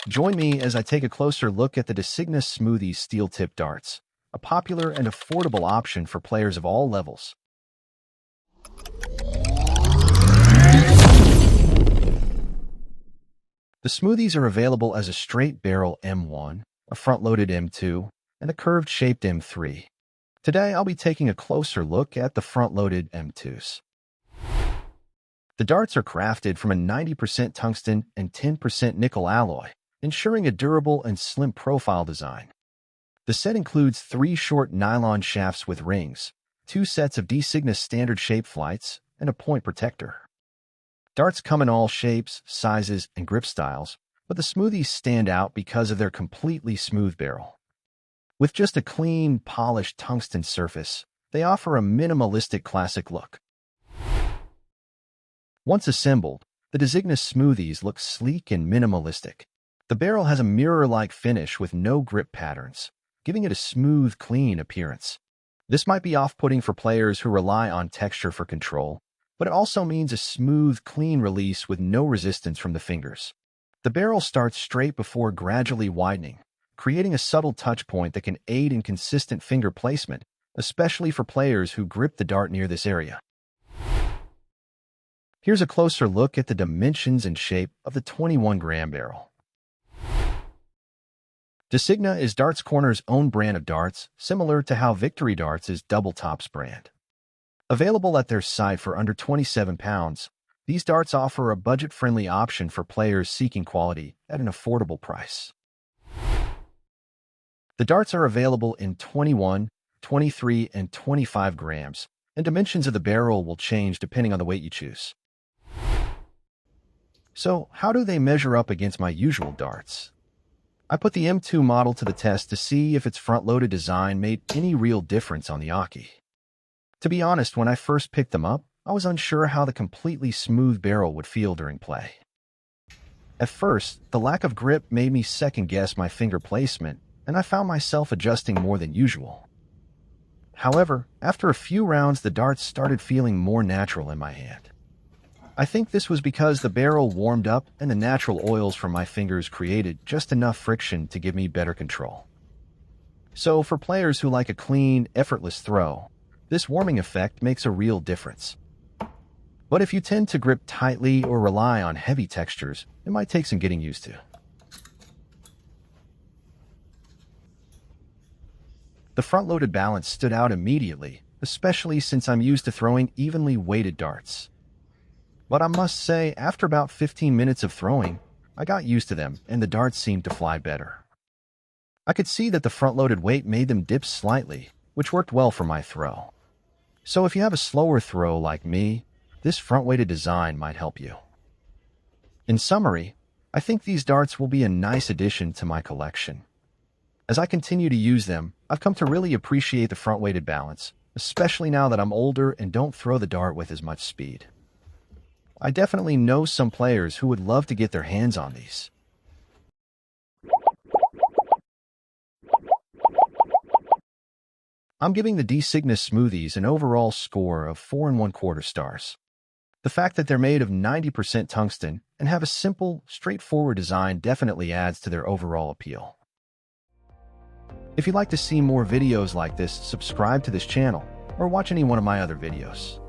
Join me as I take a closer look at the Designa Smoothie steel-tip darts, a popular and affordable option for players of all levels. The Smoothies are available as a straight barrel M1, a front-loaded M2, and a curved-shaped M3. Today, I'll be taking a closer look at the front-loaded M2s. The darts are crafted from a 90% tungsten and 10% nickel alloy, ensuring a durable and slim profile design. The set includes 3 short nylon shafts with rings, 2 sets of Designa standard shape flights, and a point protector. Darts come in all shapes, sizes, and grip styles, but the Smoothies stand out because of their completely smooth barrel. With just a clean, polished tungsten surface, they offer a minimalistic classic look. Once assembled, the Designa Smoothies look sleek and minimalistic. The barrel has a mirror-like finish with no grip patterns, giving it a smooth, clean appearance. This might be off-putting for players who rely on texture for control, but it also means a smooth, clean release with no resistance from the fingers. The barrel starts straight before gradually widening, creating a subtle touch point that can aid in consistent finger placement, especially for players who grip the dart near this area. Here's a closer look at the dimensions and shape of the 21-gram barrel. Designa is Darts Corner's own brand of darts, similar to how Victory Darts is Double Top's brand. Available at their site for under £27, these darts offer a budget-friendly option for players seeking quality at an affordable price. The darts are available in 21, 23, and 25 grams, and dimensions of the barrel will change depending on the weight you choose. So, how do they measure up against my usual darts? I put the M2 model to the test to see if its front-loaded design made any real difference on the Aki. To be honest, when I first picked them up, I was unsure how the completely smooth barrel would feel during play. At first, the lack of grip made me second-guess my finger placement, and I found myself adjusting more than usual. However, after a few rounds, the darts started feeling more natural in my hand. I think this was because the barrel warmed up and the natural oils from my fingers created just enough friction to give me better control. So, for players who like a clean, effortless throw, this warming effect makes a real difference. But if you tend to grip tightly or rely on heavy textures, it might take some getting used to. The front-loaded balance stood out immediately, especially since I'm used to throwing evenly weighted darts. But I must say, after about 15 minutes of throwing, I got used to them and the darts seemed to fly better. I could see that the front-loaded weight made them dip slightly, which worked well for my throw. So if you have a slower throw like me, this front-weighted design might help you. In summary, I think these darts will be a nice addition to my collection. As I continue to use them, I've come to really appreciate the front-weighted balance, especially now that I'm older and don't throw the dart with as much speed. I definitely know some players who would love to get their hands on these. I'm giving the Designa Smoothies an overall score of 4 1/4 stars. The fact that they're made of 90% tungsten and have a simple, straightforward design definitely adds to their overall appeal. If you'd like to see more videos like this, subscribe to this channel or watch any one of my other videos.